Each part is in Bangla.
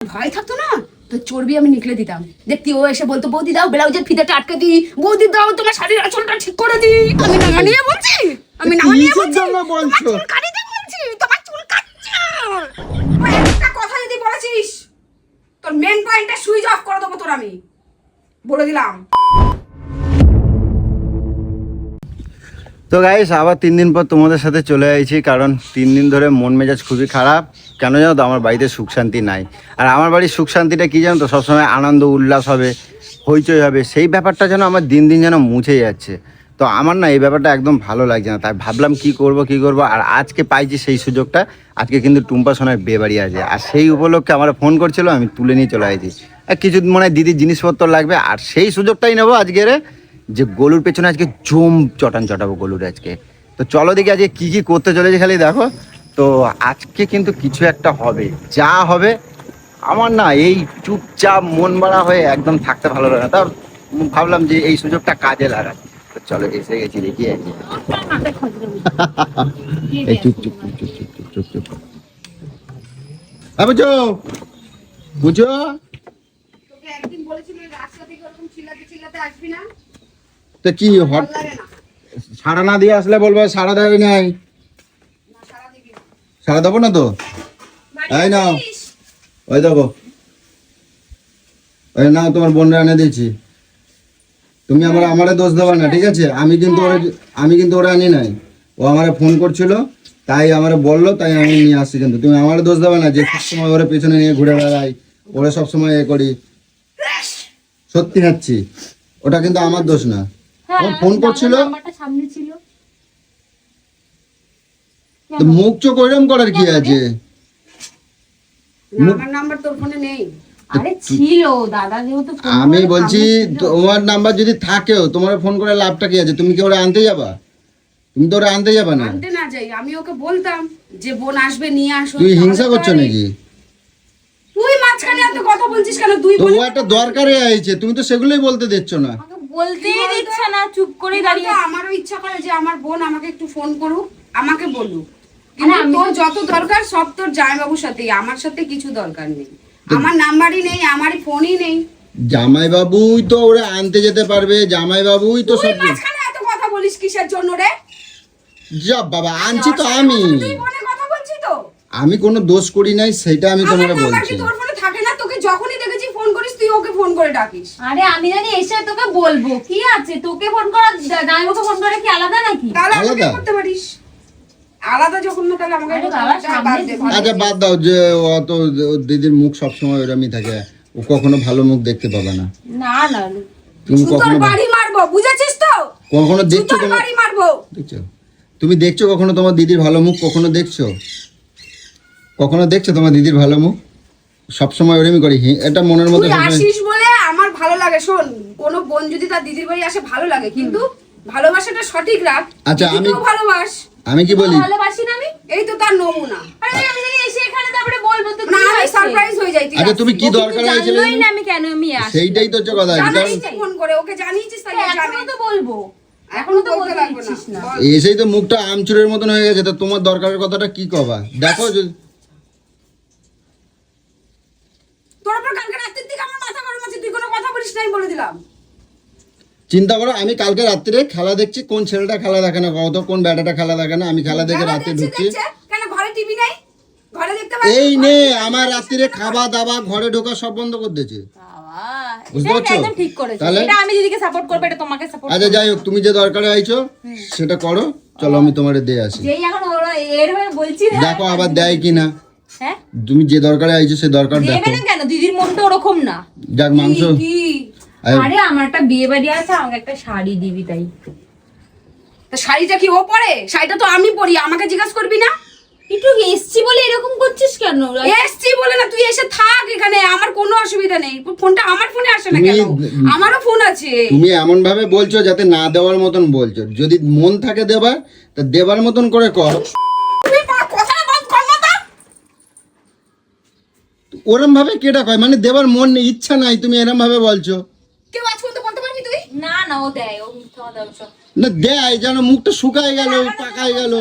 ভাই থাকতো না তো চর্বি আমি নিকলে দিতাম, দেখতি ও এসে বলতো বৌদি দাও ব্লাউজের ফিতাটা আটকে দি, বৌদি দাও তোমার শাড়ির আঁচলটা ঠিক করে দি। আমি না নিয়ে বলছি, আমি না নিয়ে বলছি, তোমার চুল কাটিতে বলছি, তোমার চুল কাটছে। ওই একটা কথা যদি বলেছিস তোর মেন পয়েন্টটা সুইচ অফ করে দেবো তোর, আমি বলে দিলাম। তো গাইস আবার 3 দিন পর তোমাদের সাথে চলে আইছি, কারণ 3 দিন ধরে মন মেজাজ খুবই খারাপ। কেন জানো তো, আমার বাড়িতে সুখ শান্তি নাই। আর আমার বাড়ির সুখ শান্তিটা কী জানো তো, সবসময় আনন্দ উল্লাস হবে, হইচই হবে, সেই ব্যাপারটা যেন আমার দিন দিন যেন মুছে যাচ্ছে। তো আমার না এই ব্যাপারটা একদম ভালো লাগছে না, তাই ভাবলাম কি করব। আর আজকে পাইছি সেই সুযোগটা। আজকে কিন্তু টুম্পা সোনার বিয়ে বাড়ি আছে, আর সেই উপলক্ষে আমার ফোন করছিল, আমি তুলে নিয়ে চলে আসছি। আর কিছু মনে হয় দিদির জিনিসপত্র লাগবে, আর সেই সুযোগটাই নেবো আজকের, যে গলুর পেছনে আজকে জম চটাবো গলুর আজকে। তো চলো দেখি আজকে কি কি করতে চলেছে, খালি দেখো। তো আজকে কিন্তু কিছু একটা হবে, যা হবে। আমার না এই চুপচাপ মন মারা হয়ে একদম থাকতে ভালো লাগে না, তা ভাবলাম যে এই সুযোগটা কাজে লাগাই। তো চলো এসে গেছি, দেখি এই চুপ চুপ চুপ চুপ চুপ চুপ চুপ চুপ বুঝো বুঝো। তোকে একদিন বলেছিল রাস্তা থেকে এরকম চিল্লাতে আসবি না, তো কি হট সাড়া না দিয়ে আসলে বলবো সাড়া দেবে নাই, সাড়া দেবো না তো। এই নাও, ওই দেখো, ওই নাও তোমার বোনরা এনে দিয়েছি। তুমি আমারে দোষ দেবা না, ঠিক আছে? আমি কিন্তু ওরা আনি নাই, ও আমারে ফোন করছিল, তাই আমারে বললো, তাই আমি নিয়ে আসছি। কিন্তু তুমি আমারে দোষ দেবা না যে সবসময় ওরা পেছনে নিয়ে ঘুরে বেড়াই, ওরা সবসময় এ করি। সত্যি খাচ্ছি, ওটা কিন্তু আমার দোষ না। ও ফোন করছিল, মুখ চোখ ওইরকম করার কি আছে? আমার নাম্বার তোর ফোনে নেই। আরে ছিল দাদা, যেহেতু আমি বলছি তোমার নাম্বার যদি থাকেও তোমার ফোন করে লাভটা কি আছে? তুমি কি ওরা আনতে যাবা? তুমি তো ওরা আনতে যাবা না। আনতে না যাই, আমি ওকে বলতাম যে বোন আসবে নিয়ে আসো। তুই হিংসা করছো নাকি? তুই মাঝখানে এত কথা বলছিস কেন? তুই তো ও একটা দরকারে আইছে, তুমি তো সেগুলোই বলতে দিচ্ছ না। বলতেই দিচ্ছে না, চুপ করে দাঁড়িয়ে। আমারও ইচ্ছা করে যে আমার বোন আমাকে একটু ফোন করুক, আমাকে বলুক। তোর যত দরকার সব তোর জামাইবাবুর সাথে, আমার সাথে কিছু দরকার নেই। আমার নাম্বারই নেই, আমারই ফোনই নেই। জামাইবাবুই তো ওরা আনতে যেতে পারবে, জামাইবাবুই তো সব। মাঝখানে এত কথা বলিস কিসের জন্য রে? যা বাবা, আনছি তো আমি। তুই ফোনে কথা বলছিস তো? আমি কোনো দোষ করি নাই, সেটা আমি তোমারে বলছি। তোর ফোনে থাকে না? তোকে যখনই দেখেছি ফোন করিস, তুই ওকে ফোন করে ডাকিস। আরে আমি জানি এসে তোকে বলবো, কি আছে? তোকে ফোন করা জামাইবাবুকে ফোন করা কি আলাদা নাকি? তাহলে আলাদা করতে পারিস। আলাদা যখন না, তাহলে আমাকে আচ্ছা বাদ দাও, যে অত দিদির মুখ সবসময় ওরমই থাকে, ও কখনো ভালো মুখ দেখতে পাবে না। না না, তুমি কখনো বাড়ি মারবো, বুঝেছিস তো? কখনো দেখছো বাড়ি মারবো? দেখছো তুমি দেখছো কখনো তোমার দিদির ভালো মুখ? কখনো দেখছো তোমার দিদির ভালো মুখ? সবসময় ওরমই করি, এটা মনের মধ্যে আসিস বলে আমার ভালো লাগে। শোন, কোন বোন যদি তার দিদির বাড়ি আসে ভালো লাগে, কিন্তু ভালোবাসাটা সঠিক রাখ। আচ্ছা ভালোবাস। আমি কি বলি, ভালোবাসি না আমি? এই তো তার নমুনা। আরে আমি জানি এসে এখানে তারপরে বলবো তো না, আমি সারপ্রাইজ হয়ে যাই। আচ্ছা তুমি কি দরকার হয়েছিল? জানোই না আমি কেন আমি আসি। সেইটাই তো হচ্ছে কথা। ফোন করে ওকে জানিয়েছিস, তাহলে এখনো তো বলবো, এখনো তো বলতে লাগবে দিচ্ছিস না। এসেই তো মুখটা আমচুরের মতন হয়ে গেছে, তো তোমার দরকারের কথাটা কি কবা? দেখো তোর উপর কালকে রাতের দিকে আমার মাথা গরম আছে, তুই কোনো কথা বলিস না, আমি বলে দিলাম। চিন্তা করো, আমি কালকে রাত্রে খেলা দেখছি, কোন ছেলেটা খেলা দেখে না, কত কোন ব্যাটাটা খেলা দেখে না, আমি খেলা দেখে রাতে ঢুকছি। কেন ঘরে টিভি নাই? ঘরে দেখতে পাচ্ছি এই নে আমার রাত্রে খাওয়া দাওয়া, ঘরে ঢোকা সব বন্ধ করে দিয়েছে। বুঝতে পারছো? একদম ঠিক করেছো। এটা আমি দিদিকে সাপোর্ট করব, এটা তোমাকে সাপোর্ট। আচ্ছা যাই হোক, তুমি যে দরকারে আইছো সেটা করো, চলো আমি তোমারে দিয়ে আসি। যেই এখন ওরা এর হয়ে বলছি, দেখো আবার দেয় কিনা। হ্যাঁ, তুমি যে দরকারে আইছো সে দরকার দেখো। দেবে না কেন? দিদির মনটা ওরকম না। যাক মাংস। আরে আমার একটা বিয়ে বাড়ি আছে, আমাকে একটা শাড়ি দিবি তাই। তা শাড়িটা কি ও পরে? শাড়িটা তো আমি পরি, আমাকে জিজ্ঞাসা করবি না? একটু এসছি বলে এরকম করছিস কেন? এসছি বলে না, তুই এসে থাক এখানে, আমার কোনো অসুবিধা নেই। ফোনটা আমার ফোনে আসে না কেন? আমারও ফোন আছে। তুমি এমন ভাবে বলছো যাতে না দেওয়ার মতন বলছো। যদি মন থাকে দেবার, তা দেবার মতন করে কর। ওরম ভাবে কেটা কয়, মানে দেবার মন নেই, ইচ্ছা নাই, তুমি এরম ভাবে বলছো। কেউ আজ পর্যন্ত বলতে পারবি তুই? না না, ও দেয়, ও মিথ্যা কথা বলছো না দেয়, যেন মুখটা শুকায় গেল, পাকায় গেল,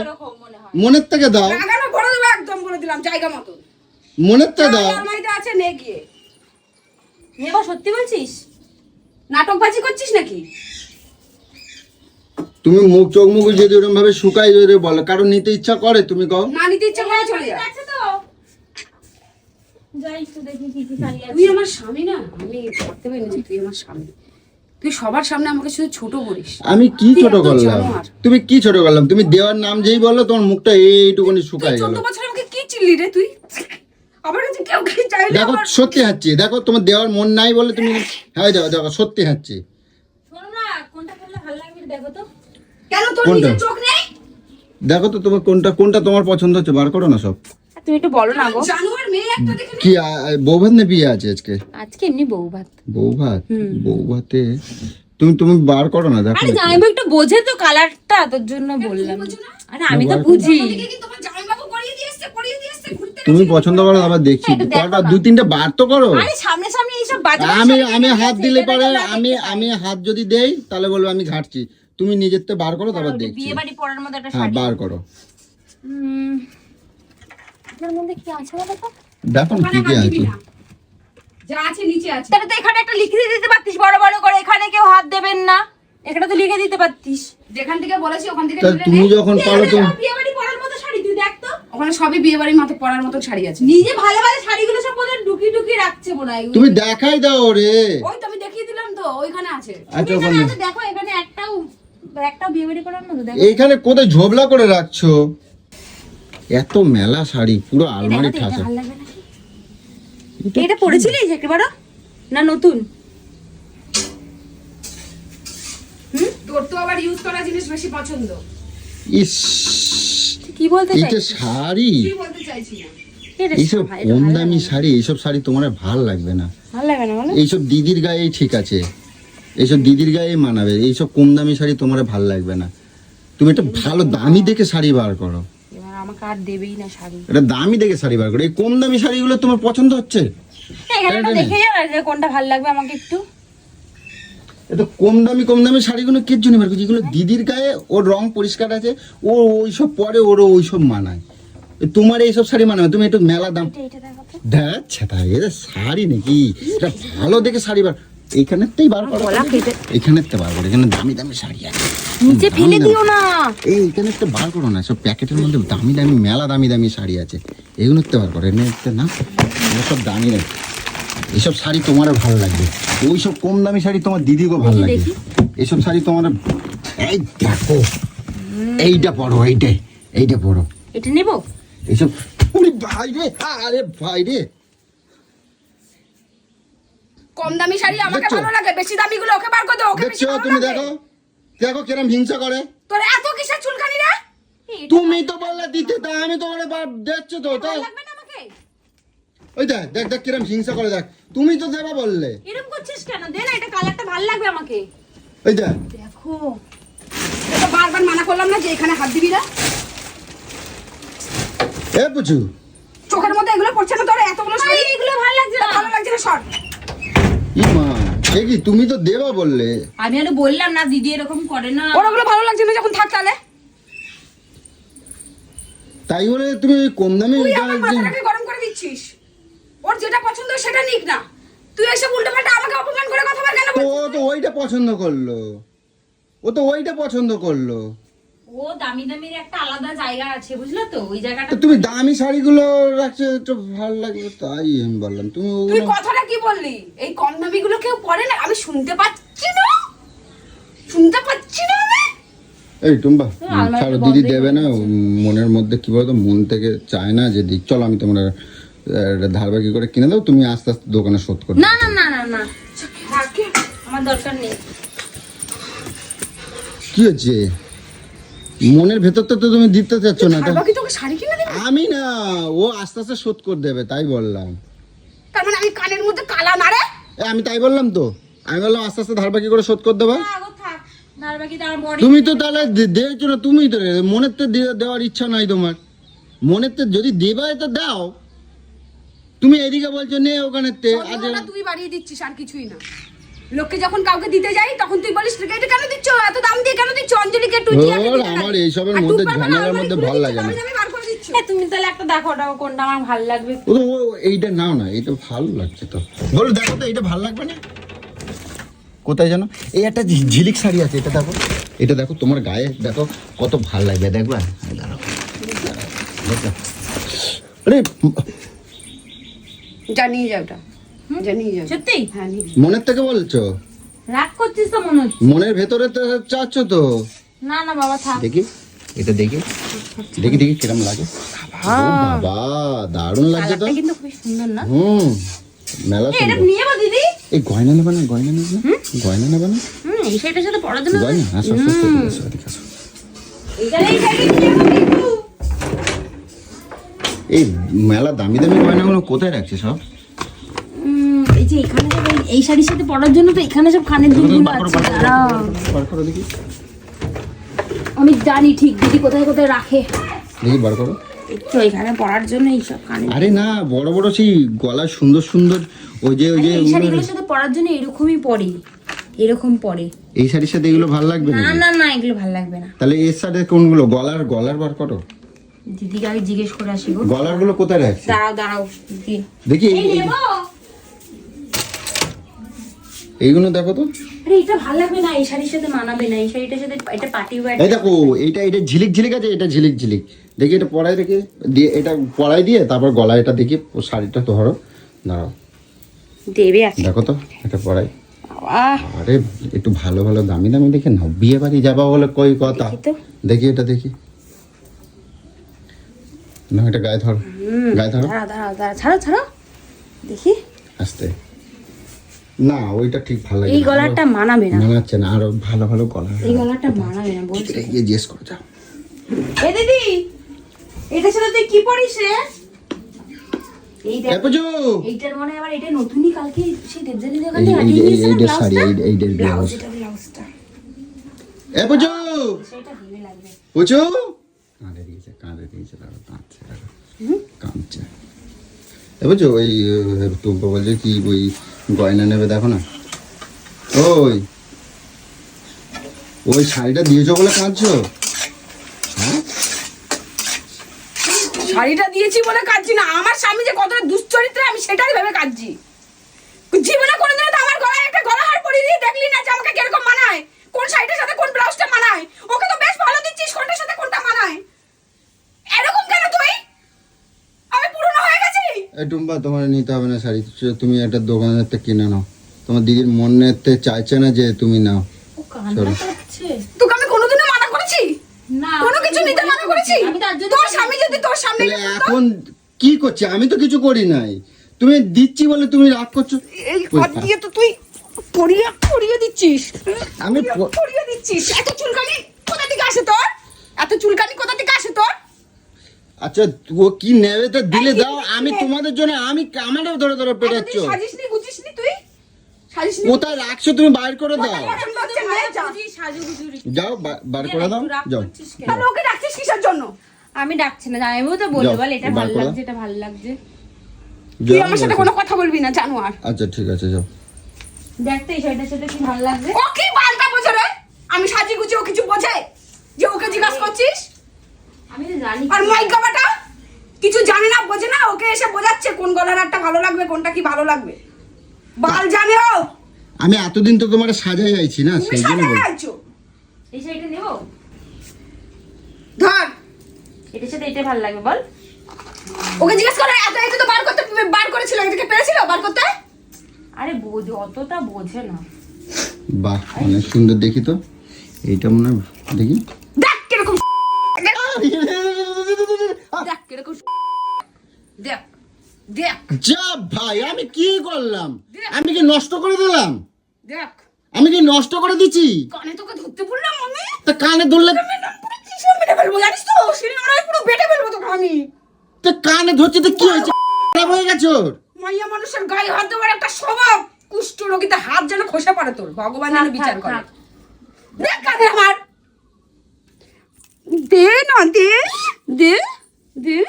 মনের থেকে দাও। লাগানো ভরে দেবো একদম, বলে দিলাম, জায়গা মতো। মনেরটা দাও। আলমারিতে আছে, নে গিয়ে। নেবো, সত্যি বলছিস? নাটকবাজি করছিস নাকি? তুমি মুখ চোখ মুখ যদি ওরকম ভাবে শুকাই যদি বলো, কারণ নিতে ইচ্ছা করে তুমি কও। না নিতে ইচ্ছা করে চলে যা। আছে তো, যাই একটু দেখি কি কি শাড়ি আছে। তুই আমার স্বামী না, আমি ভাবতে পারিনি যে তুই আমার স্বামী। তুই সবার সামনে আমাকে শুধু ছোট করিস। আমি কি তুই ছোট একদম করলাম? জানোয়ার। তুমি কি ছোট করলাম? তুমি দেওয়ার নাম যেই বললো তোমার মুখটা এইটুকুনি শুকাই গেল। 14 বছর আমাকে কি চিল্লি রে তুই? আমার কাছে কেউ কি চাইলে দেখো আমার সত্যি হাঁচছি, দেখো তোমার দেওয়ার মন নাই বলে তুমি হ্যাঁ দেখো দেখো সত্যি হাঁচছি। শোনো না, কোনটা করলে ভালো লাগবে দেখো তো। কেন তোর কোনটা? নিজের চোখ নেই? দেখো তো তোমার কোনটা কোনটা তোমার পছন্দ হচ্ছে, বার করো না সব। তুমি একটু বলো না গো। জানোয়ার মেয়ে একটা দেখে নে। কি বউ ভাত না বিয়ে আছে আজকে? আজকে এমনি বউ ভাত। বউ ভাত, বউ ভাতে তুমি তুমি বার করো না, দেখো আরে জামাইবাবু একটু বোঝে তো কালারটা, তোর জন্য বললাম। আরে আমি তো বুঝি। ওদিকে কি তোমার জামাইবাবু করিয়ে দিয়েছে ঘুরতে তুমি পছন্দ করো আবার দেখছি, একটু দেখো কটা না। 2-3টা বার তো করো। আরে সামনে সামনে এইসব বাজে আমি আমি হাত দিলে পরে আমি হাত যদি দেই তাহলে বলবো আমি ঘাটছি। তুমি নিজেরতে বার করো তারপর দেখছি। বিয়ে বাড়ি পরার মতো একটা হ্যাঁ শাড়ি। বার করো, আপনার মধ্যে কি আছে বলো তো? দেখো না কি কি আছে। যা আছে নিচে আছে। তাহলে তো এখানে একটা লিখে দিতে পারতিস বড় বড় করে, এখানে কেউ হাত দেবেন না, এখানে তো লিখে দিতে পারতিস। যেখান থেকে বলেছি ওখান থেকে তাহলে নিলে তুমি নে। যখন পারো তুমি বিয়ে বাড়ি পরার মতো শাড়ি তুই দেখ তো। ওখানে সবই বিয়ে বাড়ির মতো পরার মতো শাড়ি আছে। নিজে ভালো ভালো শাড়িগুলো সব বোধহয় ঢুকি ঢুকি রাখছে মনে হয়। তুমি দেখাই দাও রে। ওই তো আমি দেখিয়ে দিলাম তো, ওইখানে আছে। আচ্ছা এখানে ওখানে আছে, দেখো এখানে একটাও বিয়ে বাড়ি পরার মতো দেখো। এইখানে কোথায় ঝোবলা করে রাখছো? এত মেলা শাড়ি পুরো আলমারি দেখো তো, এটা ঠাসা। ভালো লাগবে নাকি? এটা পরেছিলিস একেবারে না নতুন? তোর তো আবার ইউজ করা জিনিস বেশি পছন্দ। ইস তুই কি বলতে এইটা চাইছিস? শাড়ি, কি বলতে চাইছি না। এটা এইসব ভাই, কম দামি শাড়ি, এইসব শাড়ি তোমার ভাল লাগবে না। ভালো লাগে না বলো? এইসব দিদির গায়ে ঠিক আছে, এইসব দিদির গায়ে মানাবে। এইসব কম দামি শাড়ি তোমার ভাল লাগবে না। তুমি একটা ভালো দামি দেখে শাড়ি বার করো। এবার আমাকে আর দেবেই না শাড়ি। এটা দামি দেখে শাড়ি বার করো। এই কম দামি শাড়িগুলো তোমার পছন্দ হচ্ছে? এখানে একটা দেখে যাও না যে কোনটা ভালো লাগবে আমাকে একটু। এটা কম দামি শাড়িগুলো কে জন্য বার করছে? এগুলো দিদির গায়ে, ওর রং পরিষ্কার আছে, ও ওইসব পরে, ওরও ওইসব মানায়। তোমার এইসব শাড়ি মানাবে? তুমি একটু মেলা দাম এটা দেখো তো। দেখছে তাই, এটা শাড়ি নাকি? এটা ভালো দেখে শাড়ি বার, এইখানেরটাই বার করো। এইখানেরটা বার করো, এখানে দামি দামি শাড়ি আছে। নিচে ফেলে দিও না। এইখানে একটা বার করো না, সব প্যাকেটের মধ্যে দামি দামি মেলা দামি দামি শাড়ি আছে, এগুলো একটা বার করো। এনে একটা না, এগুলো সব দামি নাকি? এইসব শাড়ি তোমার ভালো লাগবে, ওইসব কম দামি শাড়ি তোমার দিদিকেও ভালো লাগবে। এইসব শাড়ি তোমার, এই দেখো এইটা পরো, এইটা পরো। এটা নেবো? এইসব ওরে ভাই রে, আরে ভাই রে। কম দামি শাড়ি আমাকে দেখছো? ভালো লাগে, বেশি দামি গুলো ওকে বার করে দাও। ওকে বেশি দেখছো ভালো তুমি? লাগে। দেখো দেখো কিরম হিংসা করে। তোর এত কিসের চুলকানি রে? তুমি তো বললে দিতে, তা আমি তোমার দেখছো তো তাই। লাগবে না আমাকে? ওই দেখ দেখ দেখ কিরম হিংসা করে, দেখ। তুমি তো দেবা বললে। এরকম করছিস কেন? দে না, এটা কালারটা ভালো লাগবে আমাকে। ওই দেখ, দেখো তোকে বারবার মানা করলাম না যে এখানে হাত দিবি না। এ পুচু, চোখের মধ্যে এগুলো পড়ছে না তোর? এতগুলো শাড়ি এগুলো ভালো লাগছে না। ভালো লাগছে না, সর। ই মা, এ কি তুমি তো দেবা বললে। আমি আরে বললাম না দিদি এরকম করে না। ওর ওগুলো ভালো লাগছে না যখন, থাক তাহলে। তাই বলে তুমি কম দামি তুই আমার মাথাটাকে গরম করে দিচ্ছিস। ওর যেটা পছন্দ সেটা নিক না, তুই এসে উল্টোপাল্টা আমাকে অপমান করে কথা বল কেন? তো ও তো ওইটা পছন্দ করলো, ও তো ওইটা পছন্দ করলো। ও দামি দামির একটা আলাদা জায়গা আছে, বুঝলো তো? ওই জায়গাটা তো তুমি দামি শাড়িগুলো রাখছো, একটু ভালো লাগবে তাই আমি বললাম। তুমি তুই ওগুলো কথাটা কি বললি? এই কম দামি গুলো কেউ পরে না, আমি শুনতে পাচ্ছি না, শুনতে পাচ্ছি না আমি। এই টুম্বা আলমারিটা ছাড়ো, বন্ধই দিদি দেবে না। মনের মধ্যে কি বলতো, মন থেকে চায় না যে দিক। চলো আমি তোমার ধার বাকি করে কিনে দাও, তুমি আস্তে আস্তে দোকানে শোধ করো। না না না না না, আমার দরকার নেই। কি হচ্ছে? মনের ভেতরটা তো তুমি দিতে চাচ্ছ না। আর বাকি তোকে শাড়ি কিনে দিবি? আমি না, ও আস্তে আস্তে শোধ করে দেবে তাই বললাম। তার মানে আমি কানের মধ্যে কালা না রে? আমি তাই বললাম তো, আমি বললাম আস্তে আস্তে ধার বাকি করে শোধ করে দেবা। আগো থাক, ধার বাকি তো আমার বডি। তুমি তো তাহলে দিয়েছো না, তুমি তো মনের তো দেওয়ার ইচ্ছা নাই তোমার। মনের তো যদি দেবাই তো দাও, তুমি এদিকে বলছো নে ওখানে আজ। সন্দেহটা তুই বাড়িয়ে দিচ্ছিস, আর কিছুই না। লোককে যখন কাউকে দিতে যাই তখন তুই বলিস এটা কেন দিচ্ছ, এত দাম দিয়ে কেন দিচ্ছ? অঞ্জলিকে তুই আমার এইসবের মধ্যে ঝামেলার মধ্যে ভালো লাগে না। আমি বার করে দিচ্ছি। তুমি তাহলে একটা দেখো ওটা কোনটা আমার ভালো লাগবে। ও তো এইটা নাও না, এটা ভালো লাগছে তো। বলো দেখো তো এইটা ভালো লাগবে না? কোথায় জানো এই একটা ঝিলিক শাড়ি আছে, এটা দেখো, এটা দেখো তোমার গায়ে দেখো কত ভালো লাগবে, দেখবা? দাঁড়াও দেখো, আরে জানিয়ে যাও ওটা, জানিয়ে যাও। সত্যি? হ্যাঁ নিয়ে যাও। মনের থেকে বলছো? রাগ করছিস তো মনে হচ্ছে। মনের ভেতরে তো চাচ্ছ তো। না না বাবা থাক। দেখি এটা দেখি দেখি দেখি কিরম লাগে। ও বাবা দারুণ লাগছে তো। কালারটা কিন্তু খুব সুন্দর না? মেলা এটা সুন্দর। নিয়ে যাবো দিদি। এই গয়না নেবে না? গয়না নেবে না? গয়না নেবে না? এই শাড়িটার সাথে পরার জন্য গয়না আসো আসো আসো, এদিকে আসো, এদিকে আসো। এই শাড়ি নিয়ে যাবো কিন্তু। এই মেলা দামি দামি গয়নাগুলো কোথায় রাখছে সব? এই যে এখানে সব এই শাড়ির সাথে পরার জন্য তো এখানে সব কানের দুলগুলো বার করো, আছে। বার করো, দাঁড়াও। বার করো দেখি, আমি জানি ঠিক দিদি কোথায় কোথায় রাখে। দেখি বার করো। একটু এখানে পরার জন্য এইসব কানে। আরে না, বড় বড় সেই গলা সুন্দর সুন্দর ওই যে এই শাড়িগুলোর সাথে পরার জন্য এরকমই পরে, এরকম পরে। এই শাড়ির সাথে এগুলো ভালো লাগবে না? না না না এগুলো ভালো লাগবে না। তাহলে এর সাথে কোনগুলো? গলার গলার বার করো। দিদিকে আগে জিজ্ঞেস করে আসি গো। গলার গুলো কোথায় রাখছে? দাঁড়াও দাঁড়াও দিদি। দেখি এই নেবো। এইগুলো দেখো তো। আরে এটা ভালো লাগবে না, এই শাড়ির সাথে মানাবে না। এই শাড়িটার সাথে এটা পার্টি ওয়্যার। এই দেখো এইটা, এটা ঝিলিক ঝিলিক আছে, এটা ঝিলিক ঝিলিক। দেখি এটা পরাই রেখে দিয়ে, এটা পরাই দিয়ে তারপর গলায় এটা দেখি শাড়িটা তো ধরো, দাঁড়াও দেবে আছে। দেখো তো এটা পরাই। বাবা আরে একটু ভালো ভালো দামি দামি দেখে নাও, বিয়ে বাড়ি যাবা বলে কই কথা। দেখি তো। দেখি এটা দেখি না, এটা গায়ে ধরো, গায়ে ধরো দাঁড়াও দাঁড়াও দাঁড়াও, ছাড়ো ছাড়ো দেখি। আস্তে। না ওইটা ঠিক ভালো লাগে এই না। গলাটা মানাবে না, মানাচ্ছে না, আরো ভালো ভালো গলা। এই গলাটা মানাবে না বলছি। এটা গিয়ে জিজ্ঞেস করো যাও। এ দিদি এটার সাথে তুই কি পরিস রে? এই দেখ, এপজো এইটার মনে হয় আবার এটা নতুনই কালকে সেই দেবজানি এই দোকানে এই হারিয়ে এই গিয়েছে এইটার শাড়ি, ব্লাউজটা। এই এইটার ব্লাউজ। ব্লাউজ, এটা ব্লাউজটা। এপজো সেটা হেভি লাগবে। বুঝো কাঁদে দিয়েছে, কাঁদে দিয়েছে, দাঁড়া কাঁদছে, দাঁড়া কাঁদছে। বুঝছো ওই টুম্পা বলছে কি ওই গয়না নেবে, দেখো না ওই ওই শাড়িটা দিয়েছো বলে কাঁদছো? হ্যাঁ শাড়িটা দিয়েছি বলে কাঁদছি না, আমার স্বামী যে কতটা দুশ্চরিত্র আমি সেটাই ভেবে কাঁদছি। জীবনে কোনোদিন তো আমার গলায় একটা গলাহার পরিয়ে দিয়ে দেখলি না যে আমাকে কিরকম মানায়, কোন শাড়িটার সাথে কোন ব্লাউজটা মানায়। ওকে তো বেশ ভালো দিচ্ছিস, কোনটার সাথে কোনটা মানায়। এরকম কেন তুই? আমি পুরনো হয়ে গেছি? এই টুম্পা তোমার নিতে হবে না শাড়ি, তুমি একটা দোকানের থেকে কিনে নাও। তোমার দিদির মনেতে চাইছে না যে তুমি নাও। ও কান্না করছে। তোকে আমি কোনোদিনও মানা করেছি? না কোনো কিছু নিতে মানা করেছি? আমি তার জন্য তোর স্বামী যদি তোর সামনে তাহলে এখন কি করছে? আমি তো কিছু করি নাই, তুমি দিচ্ছি বলে তুমি রাগ করছো। এই হাত দিয়ে তো তুই পরিয়ে দিচ্ছিস। আমি পরিয়ে দিচ্ছিস। এত চুলকানি কোথা থেকে আসে তোর? এত চুলকানি কোথা থেকে আসে তোর? আচ্ছা ও কি নেবে তো দিলে দাও, আমি তোমাদের জন্য আমি আমারও ধরে ধরে পেটাচ্ছ। এতদিন সাজিসনি গুছিসনি তুই? সাজিসনি? কোথায় রাখছো তুমি বাইর করে দাও। পছন্দ হচ্ছে না, যা। সাজুগুজুরি। যাও বার করে দাও, যাও তাহলে ওকে ডাকছিস কিসের জন্য? আমি ডাকছি না, আমিও তো বলবো যাও, বল এটা বার ভালো করো। লাগছে, এটা ভালো লাগছে। তুই যাও, আমার সাথে যাও। কোনো কথা বলবি না, জানো আর। আচ্ছা ঠিক আছে যাও। দেখ তো এই শাড়িটার সাথে কি ভালো লাগছে। ও কি বালটা বোঝে রে? আমি সাজি গুছি ও কিছু বোঝে? যে ওকে জিজ্ঞাসা করছিস? আমি তো জানি। আর মাইকা বাটা কিছু জানে না, বোঝে না, ওকে এসে বোঝাচ্ছে কোন গলার একটা ভালো লাগবে, কোনটা কি ভালো লাগবে। বাল জানে ও। আমি এতদিন তো তোমার সাজাই আইছি না, তুমি সেই জন্য সাজাতে বল। আইছো। এই শাড়িটা নেবো? ধর এটার সাথে এটা ভালো লাগবে বল। ওকে জিজ্ঞেস করে, এত তো বার করেছিল, এটাকে পেরেছিল বার করতে? আরে বোঝে, অতটা বোঝে না। বাহ অনেক সুন্দর, দেখি তো এইটা মনে হয়, দেখি দেখ কিরকম দেখ কিরকম দেখ দেখ যা ভাই, আমি কি করলাম? আমি কি নষ্ট করে দিলাম? দেখ আমি কি নষ্ট করে দিচ্ছি? কানে তোকে ধরতে বললাম আমি। তা কানে ধরলে পুরো কিসে মেরে ফেলবো জানিস তো? শিলনোড়ায় পুরো বেটে ফেলবো তোকে আমি। তো কানে ধরছি তো কি হয়েছে? খারাপ হয়ে গেছে ওর? মাইয়া মানুষের গায়ে হাত দেওয়ার একটা স্বভাব। কুষ্ঠ রোগীতে হাত যেন খসে পড়ে তোর, ভগবান যেন বিচার করে। দেখ কানে আমার, দে না দে দে দে।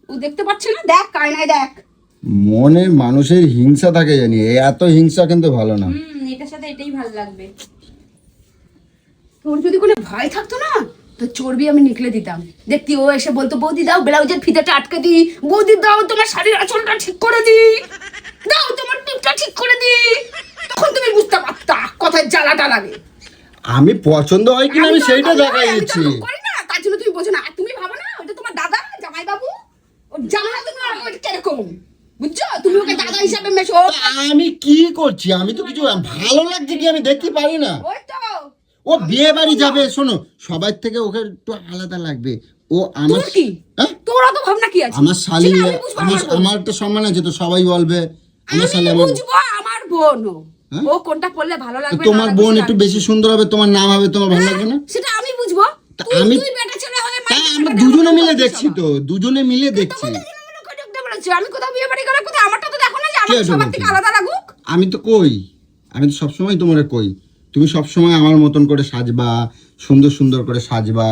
ও দেখতে পাচ্ছে না, দেখ কায়নায় দেখ। মনে মানুষের হিংসা থাকে জানি, এত হিংসা কিন্তু ভালো না। এটার সাথে এটাই ভালো লাগবে। তোর যদি কোনো ভয় থাকতো না, তো চর্বি আমি নিকলে দিতাম, দেখতি ও এসে বলতো বৌদি দাও ব্লাউজের ফিতাটা আটকে দি, বৌদি দাও তোমার শাড়ির আঁচলটা ঠিক করে দি, দাও তোমার টিপটা ঠিক করে দি। তখন তুমি বুঝতে পারতা কথায় জ্বালাটা লাগে। আমি পছন্দ হয় কিনা আমি সেইটা দেখাই আমি তো দিচ্ছি। লোক করি না, তার জন্য তুমি বোঝো না। আর তুমি ভাবো না ওটা তোমার দাদা জামাই বাবু, ও জানো না তুমি ওটা কিরকম, বুঝছো? তুমি ওকে দাদা হিসাবে মেশো। আমি কি করছি? আমি তো কিছু ভালো লাগছে কি আমি দেখতে পারি না। ওই তো ও বিয়ে বাড়ি যাবে, শোনো সবার থেকে ওকে একটু আলাদা লাগবে। ও আমার তোর কি? হ্যাঁ? তোর অত ভাবনা কি আছে? আমার শালি, সেটা আমি বুঝবো, আমার বোন। আমার তো সম্মান আছে তো, সবাই বলবে আমার শালি। আমি আমার বুঝবো আমার বোন ও। হ্যাঁ? ও কোনটা পড়লে ভালো লাগবে, তোমার না বোন লাগবে, একটু বেশি সুন্দর হবে, তোমার নাম হবে, তোমার ভালো লাগবে না? সেটা আমি বুঝবো। তা তুই আমি- তুই বেটা ছেলে হয়ে তাই মাইকে আমরা বেটা দুজনে আমাকে মিলে বলছিস দেখছি বাবা। তো, দুজনে মিলে দেখছি। তোমাদের দিনগুলো কই ঢুকতে বলেছো? আমি কোথাও বিয়ে বাড়ি গেলে কোথাও আমারটা তো দেখো না যে কে আমার এটা সবার বলছে? থেকে আলাদা লাগুক। আমি তো কই, আমি তো সবসময় তোমার কই, তুমি সবসময় আমার মতন করে সাজবা, সুন্দর সুন্দর করে সাজবা।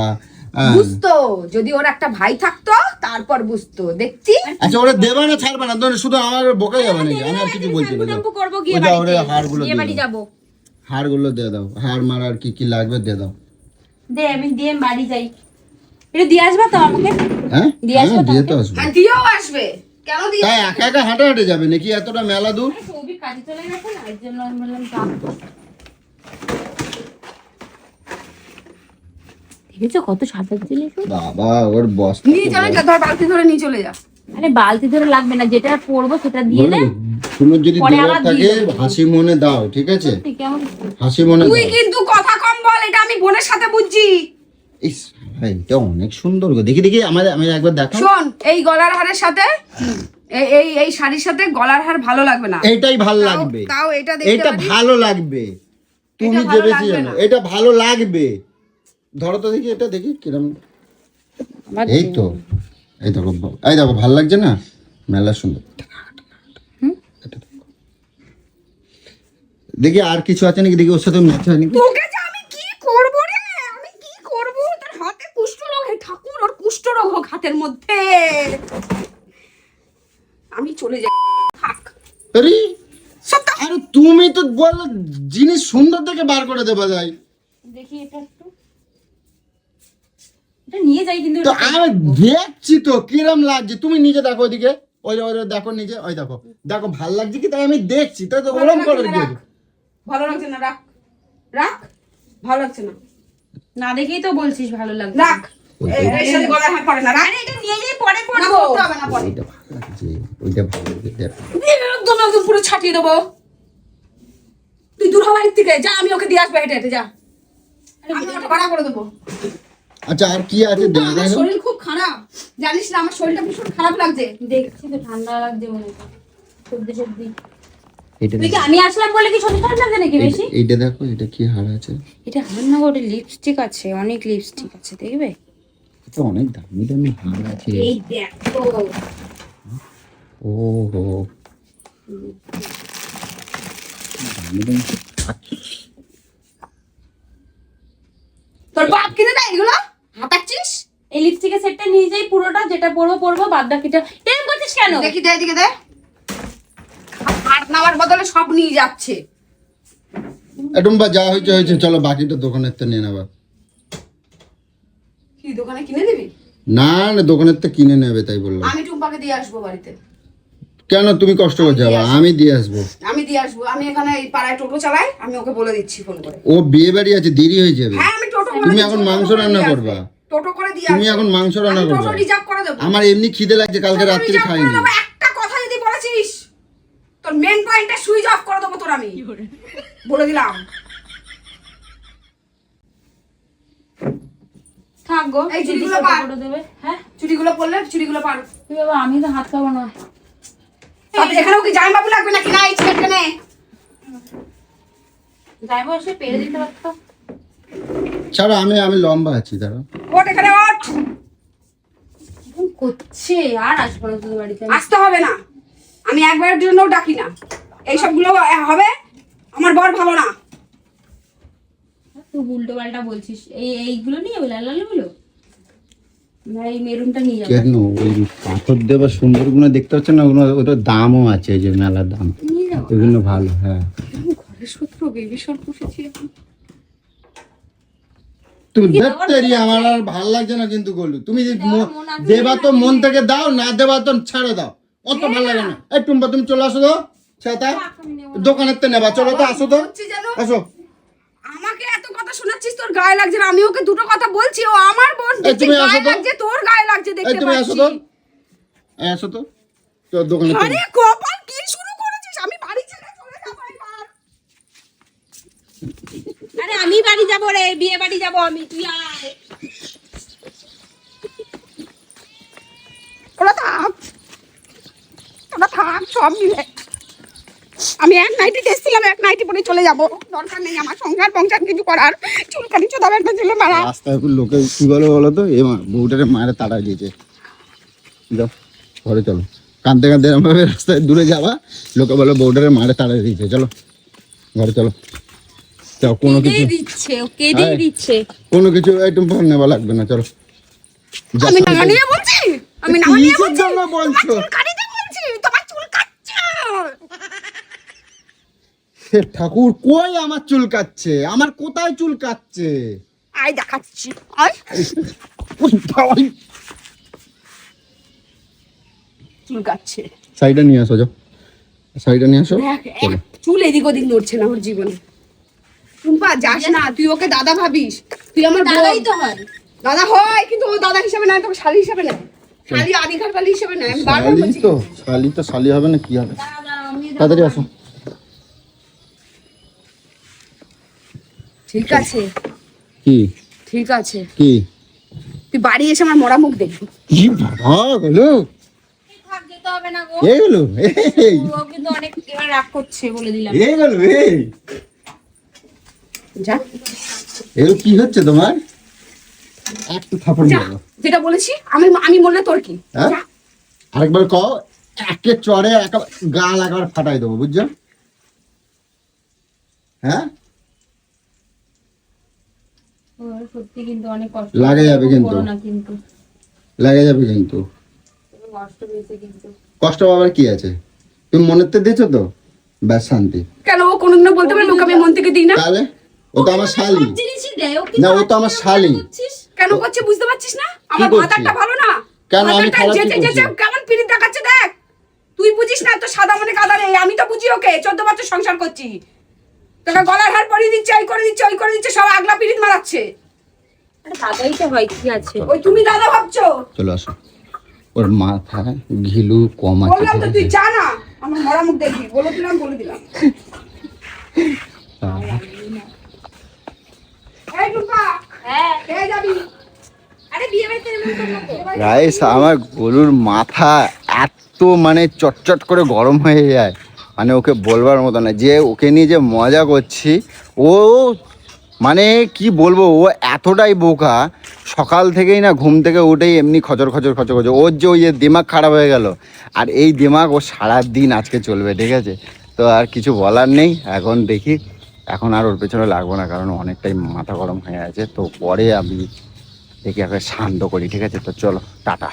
বুঝতো যদি ওর একটা ভাই থাকতো তারপর বুঝতো, দেখছি। আচ্ছা ওরা দেবা না ছাড়বা না, ধরো শুধু আমার বোকা যাবে নাকি? আমি আর কিছু বলছি না। শ্যাম্পু করবো গিয়ে ওটা ওরে বাড়িতে, হাড়গুলো বিয়ে দিয়ে বাড়ি দাও। যাবো। হাড়গুলো দিয়ে দাও, হাড় মার আর কি কি লাগবে দিয়ে দাও। দে আমি দিয়ে বাড়ি যাই। এটা দিয়ে আসবা তো আমাকে? হ্যাঁ দিয়ে আসবো হ্যাঁ, দিয়ে তো তোমাকে? আসবে। হ্যাঁ দিয়েও আসবে, কেন দিয়ে? তাই একা একা হাঁটে হাঁটে যাবে নাকি এতটা মেলা দূর? সৌভিক কাজে চলে গেছে না, এর জন্য আমি বললাম যাবো। দেখেছো কত সাদা জিনিস? বাবা ওর বস নিয়ে চলে যা, ধর বালতি ধরে নিয়ে চলে যা। আরে বালতি ধরে লাগবে না, যেটা পরবো সেটা দিয়ে দে। তোমার যদি পরে দেওয়ার আবার থাকে দিয়ে দেবো। হাসি মনে দাও, ঠিক আছে? কেমন হাসি মনে তুই দাও। কিন্তু কথা কম বল, এটা আমি বোনের সাথে বুঝছি। ইস ভাই এটা অনেক সুন্দর গো, দেখি দেখি আমাদের আমি একবার দেখাও। শোন, এই গলার হারের সাথে এই এই শাড়ির সাথে গলার হার ভালো লাগবে না। এইটাই ভালো তাও- লাগবে, তাও এটা দেখতে এটা পারি। ভালো লাগবে, তুমি এটা যে ভালো বেশি লাগবে জানো না। এটা ভালো লাগবে। ধরো তো দেখি, এটা দেখি কিরম। এই তো, এই দেখো, এই দেখো ভালো লাগছে না? মেলা সুন্দর। এটা দেখো। দেখি আর কিছু আছে নাকি, দেখি ওর সাথে ম্যাচ হয় নাকি। তোকে যে আমি কি করব রে, আমি কি করব? তোর হাতে কুষ্ঠরোগ, হে ঠাকুর ওর কুষ্ঠরোগ হোক হাতের মধ্যে। আমি চলে যাই, থাক। আরে সত্য। আরে তুমি তো বললে জিনিস সুন্দর দেখে বার করে দেবা যায়। দেখি এটা একটু, এটা নিয়ে যাই কিন্তু তো এটা আমি দেখছি তো কিরম লাগছে, তুমি নিজে দেখো ওইদিকে, ওই ওই দেখো নিজে, ওই দেখো দেখো ভাল লাগছে কি, তাই আমি দেখছি, তাই তো ওরম করে কি রাখ। ভালো লাগছে না, রাখ রাখ, ভালো লাগছে না, না দেখেই তো বলছিস ভালো লাগবে। রাখ। এই সাথে গলার হার পড়ে না, রাখ। আরে এটা নিয়ে যাই পরে না, পরবো। পড়তে হবে না, পরে। ওইটা ভালো লাগছে, ওইটা ভালো লাগছে দেখো। একদম একদম পুরো ছাটিয়ে দেবো। তুই দূর হওয়ার থেকে যা, আমি ওকে দিয়ে আসবো হেঁটে হেঁটে, যা। আমি ওটা ভাড়া করে দেবো। আচ্ছা আর কি আছে আমার দেখো। শরীর খুব খারাপ, জানিস না, আমার শরীরটা ভীষণ খারাপ লাগছে। দেখছি তো ঠান্ডা লাগছে মনে হয়, সর্দি সর্দি। এটা তুই কি আমি আসলাম বলে কি শরীর খারাপ লাগছে নাকি বেশি? এইটা দেখো, এটা কি হার আছে? এটা আমার না ওটা লিপস্টিক আছে, অনেক লিপস্টিক আছে, দেখবে? এটা অনেক দামি দামি হার আছে। এই দেখ তো, ও হো দামি দামি। তোর বাপ কিনে দেয় এগুলো, হাতাচ্ছিস? এই লিপস্টিকের সেটটা নিয়ে যাই পুরোটা, যেটা পরবো পরবো, বাদ বাকিটা এরকম করছিস কেন? দেখি দে, এদিকে দে। হাত নেওয়ার বদলে সব নিয়ে যাচ্ছে। টুম্পা যা হয়েছে হয়েছে, চলো বাকিটা দোকানের তো নিয়ে নেবা। কি দোকানে কিনে দিবি? না না দোকানের তো কিনে নেবে তাই বললাম। আমি টুম্পাকে দিয়ে আসবো বাড়িতে। কেন তুমি কষ্ট করে যাবা, আমি দিয়ে আসবো। আমি দিয়ে আসবো, আমি এখানে এই পাড়ায় টোটো চালাই, আমি ওকে বলে দিচ্ছি ফোন করে। ও বিয়ে বাড়ি আছে, দেরি হয়ে যাবে। হ্যাঁ আমি টোটো করে তুমি দিচ্ছি, এখন টোটো মাংস করে রান্না দিয়ে করবা। আসবে। টোটো করে দিয়ে তুমি আসবে। এখন মাংস রান্না আমি করবা। টোটো রিজার্ভ করে দেবো। আমার এমনি খিদে লাগছে, কালকে টোটো রাত্রি রিজার্ভ করে খাইনি। দেবো, একটা কথা যদি বলেছিস তোর মেন পয়েন্টটা সুইচ অফ করে দেবো তোর, আমি বলে দিলাম। থাক গো, এই যদি চুড়িগুলো ছোট পার। করে দেবে। হ্যাঁ চুড়িগুলো পরলে চুড়িগুলো পার। তুই বাবা, আমি তো হাত খাবো না। তাতে এখানেও কি জামাই বাবু লাগবে নাকি? না এই ছেলেটা নে। যাইবো এসে পেরে দিতে পারতো। ছাড়ো, আমি লম্বা আছি, দাঁড়াও। ওঠ এখানে, ওঠ। এখন করছে আর আসবো না তোদের বাড়িতে। আসতে হবে না, আমি একবারের জন্য ডাকি না। এইসবগুলো হবে, আমার বর ভালো না। তুই উল্টো পাল্টা বলছিস। এইগুলো নিয়ে যাবে, লাল লাল গুলো না, এই মেরুনটা নিয়ে যাবো। কেন ওই পাথর দেওয়া সুন্দর গুলো দেখতে পাচ্ছ না, ওগুলো ওটার দামও আছে, এই যে মেলার দাম, নিয়ে যাবো। ওইগুলো ভালো। হ্যাঁ ঘরের সূত্র বেবি সর পুষেছি এখন। তুমি দেখতেরি আমার আর ভালো লাগছে না কিন্তু গলু তুমি দেবা তো মন থেকে দাও, না দেবা তো ছেড়ে দাও, অত ভালো লাগে না। এই টুম্পা তুমি চলে আসো তো, সেটা দোকানের তে নেবা, চলো তো আসো তো, হচ্ছে যেন আসো। আমাকে এত কথা শোনাচ্ছিস, তোর গায়ে লাগছে না? আমি ওকে দুটো কথা বলছি, ও আমার বোন, এই তুমি আসো গায়ে তো। লাগছে, তোর গায়ে লাগছে, এই দেখতে তুমি আসো পাচ্ছি। তো, এই আসো তো, তো দোকানের তে আরে কপাল কি শুরু করেছিস? আমি বাড়ি ছেড়ে চলে যাবো এবার। আরে আমি বাড়ি যাবো রে, বিয়ে বাড়ি যাবো আমি, তুই আয়। ওরা থাক, ওরা থাক সব মিলে। আমি এক নাইটি এসেছিলাম, এক নাইটি পরে চলে যাবো, দরকার নেই আমার সংসার ফংসার কিছু করার। চুলকানি চোদাবে একটা ছেলে মারা। রাস্তায় লোকে কি বলে বলো তো, এ বউটারে মায়ের তাড়া দিয়েছে। যাও ঘরে চলো, কাঁদতে কাঁদতে এরকম ভাবে রাস্তায় দূরে যাবা, লোকে বলো বউটারে মায়ের তাড়া দিয়েছে। চলো ঘরে চলো, যাও। কোনো কিছু কেঁদেই দিচ্ছে, ও কেঁদেই আয়। দিচ্ছে। কোনো কিছু একটু ফোন নেওয়া লাগবে না, চলো। যা, আমি শাড়ি না নিয়ে বলছি, আমি না কিসের নিয়ে বলছি, জন্য বলছো? চুল কাটিতে বলছি, তোমার চুল কাটছে। হে ঠাকুর, কই আমার চুল কাটছে? আমার কোথায় চুল কাটছে? আয় দেখাচ্ছি, আয়। চুল কাটছে। শাড়িটা নিয়ে আসো, যাও শাড়িটা নিয়ে আসো। দেখ, চলো। এক চুল এদিক ওদিক নড়ছে না ওর জীবনে। টুম্পা যাস না, তুই ওকে দাদা ভাবিস, তুই আমার দাদাই বোন। তো হয়। দাদা হয়, কিন্তু ও দাদা হিসেবে নয়, তোকে শালি হিসেবে নেয়, শালি আদিকার শালি হিসেবে নেয়। আমি বারবার শালি বলছি। তো, শালি তো শালি হবে না, কি হবে? দাঁড়াও, দাঁড়াও, আমি যাবো। তাড়াতাড়ি আসো। ঠিক আছে, কি ঠিক আছে, কি তুই বাড়ি এসে আমার মরা মুখ দেখবি। কি বাবা গেলো, থাক, যেতে হবে না গো। এই গেলো, এই ও কিন্তু অনেক এবার রাগ করছে, বলে দিলাম। এই গেলো, এই যা এগুলো কি হচ্ছে তোমার? একটু থাপড় যা, মারো। যেটা বলেছি, আমি বললে তোর কি? হ্যাঁ? যা। আরেকবার কও, একে চড়ে গাল একবার ফাটাই দেবো, বুঝছো? হ্যাঁ, ওর সত্যি কিন্তু অনেক কষ্ট লাগে যাবে কিন্তু। করো না কিন্তু, লাগে যাবে কিন্তু। তুমি কষ্ট পেয়েছে কিন্তু। কষ্ট পাবার কি আছে? তুমি মনের তে দিয়েছো তো, ব্যাস শান্তি। কেন ও কোনোদিনও বলতে পারবে ওকে আমি মন থেকে দিই না? তাহলে ও তো আমার শালি। সব জিনিসই দেয়, ও কি না, ও তো আমার শালি। করছিস? কেন করছে বুঝতে পারছিস না? আমার করছি? মাথাটা ভালো না। কেন আমি মাথাটা খারাপ কি যেচে যেচে করছি? কেমন পিরিত দেখাচ্ছে দেখ। তুই বুঝিস না, তো সাদা মনে কাদা নেই, আমি তো বুঝি ওকে, 14 বছর সংসার করছি। তোকে গলার হার পরিয়ে দিচ্ছে, এই করে দিচ্ছে, ওই করে দিচ্ছে, সব আগলা পিরিত মারাচ্ছে। আরে দাদাই তো হয়, কি আছে? ওই তুমি দাদা ভাবছো? চলো আসো, ওর মাথায় ঘিলু কম আছে। বললাম তো ঠিক তুই আছে? যা না, আমার মরা মুখ দেখবি, বলে দিলাম বলে দিলাম। এই টুপা, হ্যাঁ, খেয়ে যাবি। আরে বিয়ে বাড়িতে এমন করলো তো। গাইস, আমার গরুর মাথা এত মানে চটচট করে গরম হয়ে যায়, মানে ওকে বলবার মতো না। যে ওকে নিয়ে যে মজা করছি, ও মানে কি বলবো, ও এতটাই বোকা। সকাল থেকেই না ঘুম থেকে উঠেই এমনি খচর খচর খচর খচর, ওর যে ওই দিমাগ খারাপ হয়ে গেল। আর এই দিমাগ ও সারাদিন আজকে চলবে, ঠিক আছে? তো আর কিছু বলার নেই, এখন দেখি, এখন আর ওর পেছনে লাগবো না, কারণ অনেকটাই মাথা গরম হয়ে আছে। তো পরে আমি দেখি আগে শান্ত করি, ঠিক আছে? তো চলো, টাটা।